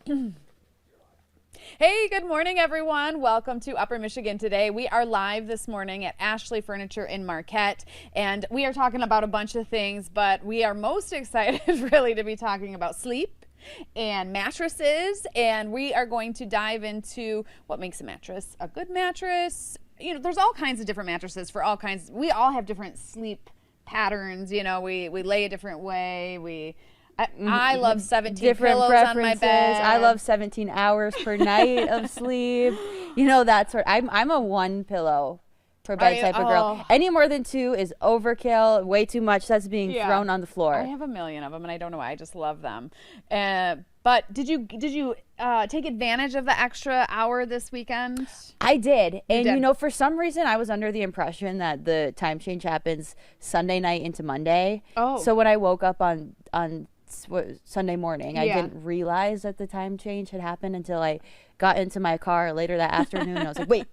Hey, good morning, everyone. Welcome to Upper Michigan Today. We are live this morning at Ashley Furniture in Marquette, and we are talking about a bunch of things, but we are most excited really to be talking about sleep and mattresses, and we are going to dive into what makes a mattress a good mattress. You know, there's all kinds of different mattresses for all kinds. We all have different sleep patterns. You know, we lay a different way. I love 17 different pillows on my preferences. bed. I love 17 hours per night of sleep. You know, that sort. I'm a one pillow per bed type of girl. Any more than two is overkill. Way too much. That's being thrown on the floor. I have a million of them, and I don't know why. I just love them. But did you take advantage of the extra hour this weekend? I did. And you know, for some reason I was under the impression that the time change happens Sunday night into Monday. Oh. So when I woke up on Sunday morning, I didn't realize that the time change had happened until I got into my car later that afternoon. I was like, wait,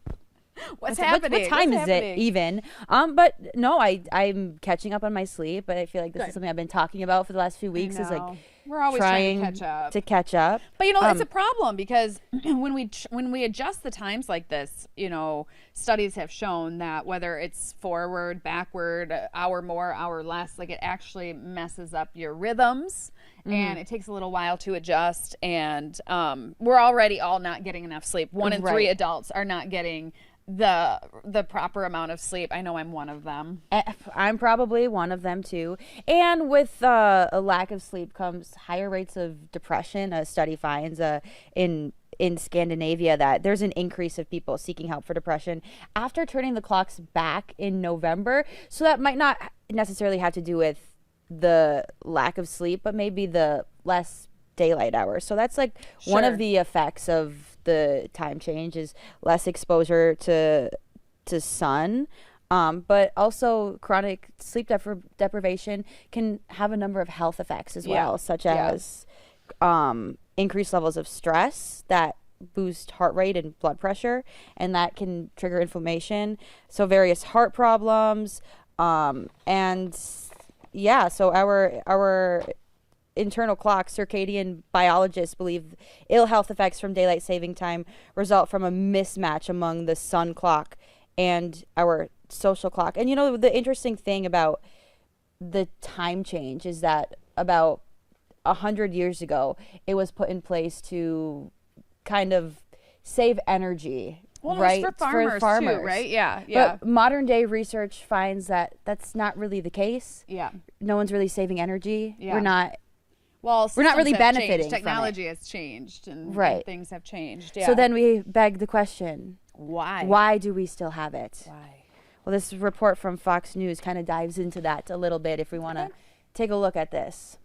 what's happening? What time is it even? But no, I'm catching up on my sleep. But I feel like this is something I've been talking about for the last few weeks. Is like we're always trying to catch up. But you know, it's a problem because when we adjust the times like this, you know, studies have shown that whether it's forward, backward, hour more, hour less, like it actually messes up your rhythms. And it takes a little while to adjust. And we're already all not getting enough sleep. 1 in 3 adults are not getting the proper amount of sleep. I know I'm one of them. I'm probably one of them too. And with a lack of sleep comes higher rates of depression. A study finds in Scandinavia that there's an increase of people seeking help for depression after turning the clocks back in November. So that might not necessarily have to do with the lack of sleep, but maybe the less daylight hours. So that's like one of the effects of the time change is less exposure to sun, but also chronic sleep deprivation can have a number of health effects as well, such as increased levels of stress that boost heart rate and blood pressure, and that can trigger inflammation, so various heart problems, so our internal clock, circadian biologists believe ill health effects from daylight saving time result from a mismatch among the sun clock and our social clock. And you know, the interesting thing about the time change is that about 100 years ago, it was put in place to kind of save energy. Well, right, for farmers too, right? Yeah. But modern day research finds that that's not really the case. Yeah. No one's really saving energy. Yeah. We're not really have benefiting changed. from Technology it. has changed, and things have changed. So then we beg the question: why? Why do we still have it? Why? Well, this report from Fox News kind of dives into that a little bit. If we want to take a look at this.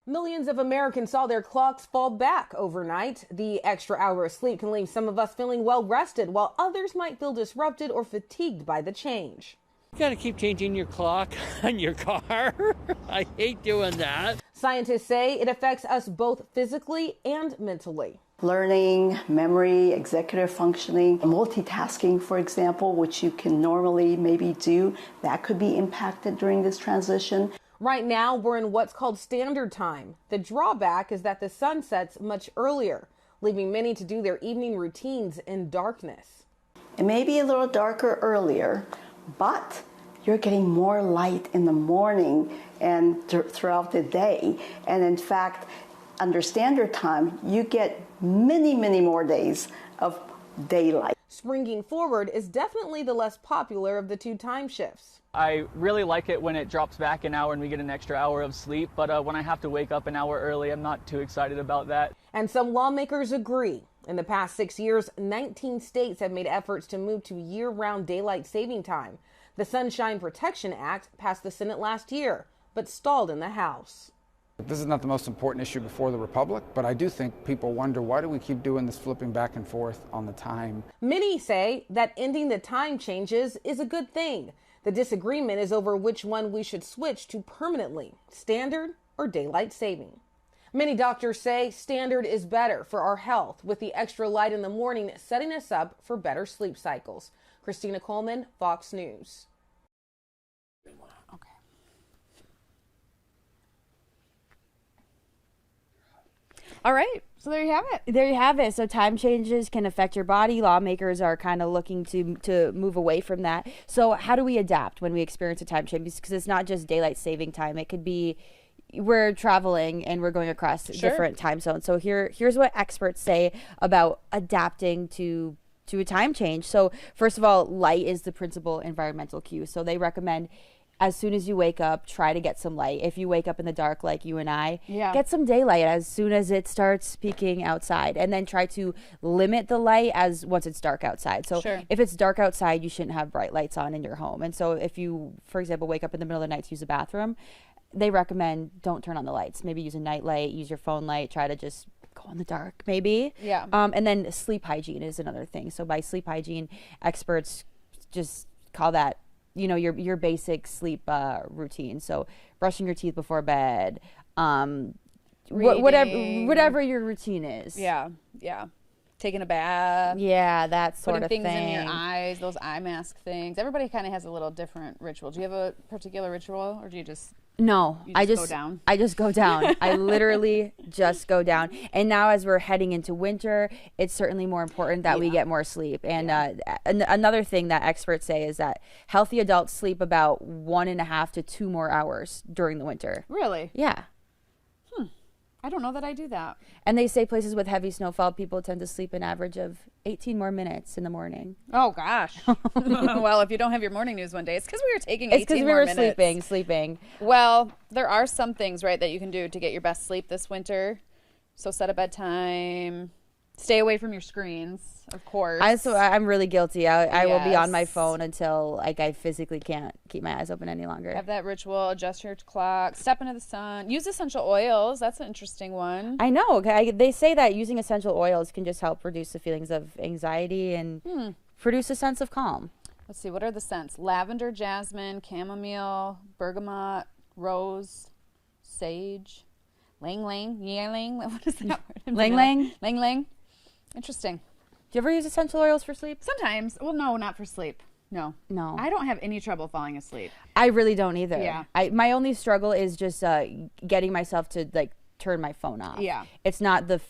Millions of Americans saw their clocks fall back overnight. The extra hour of sleep can leave some of us feeling well rested, while others might feel disrupted or fatigued by the change. You gotta keep changing your clock on your car. I hate doing that. Scientists say it affects us both physically and mentally. Learning, memory, executive functioning, multitasking, for example, which you can normally maybe do, that could be impacted during this transition. Right now, we're in what's called standard time. The drawback is that the sun sets much earlier, leaving many to do their evening routines in darkness. It may be a little darker earlier, but you're getting more light in the morning and throughout the day. And in fact, under standard time, you get many, many more days of daylight. Springing forward is definitely the less popular of the two time shifts. I really like it when it drops back an hour and we get an extra hour of sleep, but when I have to wake up an hour early, I'm not too excited about that. And some lawmakers agree. In the past 6 years, 19 states have made efforts to move to year-round daylight saving time. The Sunshine Protection Act passed the Senate last year, but stalled in the House. This is not the most important issue before the Republic, but I do think people wonder, why do we keep doing this flipping back and forth on the time? Many say that ending the time changes is a good thing. The disagreement is over which one we should switch to permanently, standard or daylight saving. Many doctors say standard is better for our health, with the extra light in the morning setting us up for better sleep cycles. Christina Coleman, Fox News. All right. So there you have it. There you have it. So time changes can affect your body. Lawmakers are kind of looking to move away from that. So how do we adapt when we experience a time change? Because it's not just daylight saving time. It could be we're traveling and we're going across different time zones. So here's what experts say about adapting to a time change. So first of all, light is the principal environmental cue. So they recommend as soon as you wake up, try to get some light. If you wake up in the dark like you and I, get some daylight as soon as it starts peeking outside, and then try to limit the light as once it's dark outside. So if it's dark outside, you shouldn't have bright lights on in your home. And so if you, for example, wake up in the middle of the night to use the bathroom, they recommend don't turn on the lights. Maybe use a night light, use your phone light, try to just go in the dark maybe. And then sleep hygiene is another thing. So by sleep hygiene, experts just call that your basic sleep routine. So brushing your teeth before bed, whatever your routine is. Taking a bath. That sort of thing. Putting things in your eyes, those eye mask things. Everybody kind of has a little different ritual. Do you have a particular ritual, or do you just... No, I just go down. I just go down. I literally just go down. And now as we're heading into winter, it's certainly more important that we get more sleep. And another thing that experts say is that healthy adults sleep about 1.5 to 2 more hours during the winter. Really? Yeah. I don't know that I do that. And they say places with heavy snowfall, people tend to sleep an average of 18 more minutes in the morning. Oh, gosh. Well, if you don't have your morning news one day, it's because we were taking 18 more minutes. It's because we were sleeping. Well, there are some things, right, that you can do to get your best sleep this winter. So set a bedtime. Stay away from your screens, of course. I'm really guilty. I will be on my phone until I physically can't keep my eyes open any longer. Have that ritual. Adjust your clock. Step into the sun. Use essential oils. That's an interesting one. I know. They say that using essential oils can just help reduce the feelings of anxiety and produce a sense of calm. Let's see. What are the scents? Lavender, jasmine, chamomile, bergamot, rose, sage, lang lang, ylang. What is that word? Lang lang? Lang lang. Interesting. Do you ever use essential oils for sleep? Sometimes. Well, no, not for sleep. No. I don't have any trouble falling asleep. I really don't either. Yeah. My only struggle is just getting myself to turn my phone off. Yeah. It's not the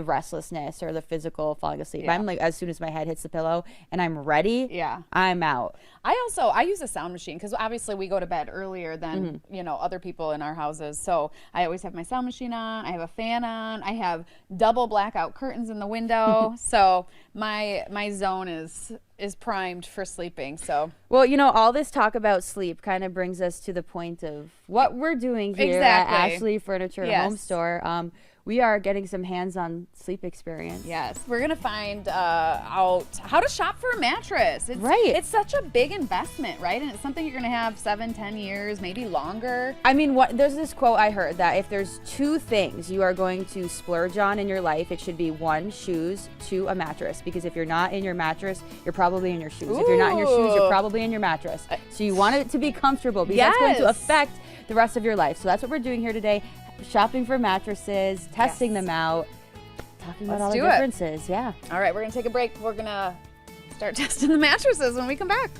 restlessness or the physical falling asleep. I'm like, as soon as my head hits the pillow and I'm ready, I'm out. I use a sound machine because obviously we go to bed earlier than other people in our houses. So I always have my sound machine on. I have a fan on. I have double blackout curtains in the window. So my zone is primed for sleeping. So well, all this talk about sleep kind of brings us to the point of what we're doing here at Ashley Furniture Home Store. We are getting some hands-on sleep experience. Yes. We're going to find out how to shop for a mattress. It's such a big investment, right? And it's something you're going to have 7-10 years, maybe longer. I mean, there's this quote I heard that if there's 2 things you are going to splurge on in your life, it should be 1, shoes, 2, a mattress. Because if you're not in your mattress, you're probably in your shoes. Ooh. If you're not in your shoes, you're probably in your mattress. So you want it to be comfortable because that's going to affect the rest of your life. So that's what we're doing here today. Shopping for mattresses, testing them out, talking about all the differences. Yeah. All right, we're going to take a break. We're going to start testing the mattresses when we come back.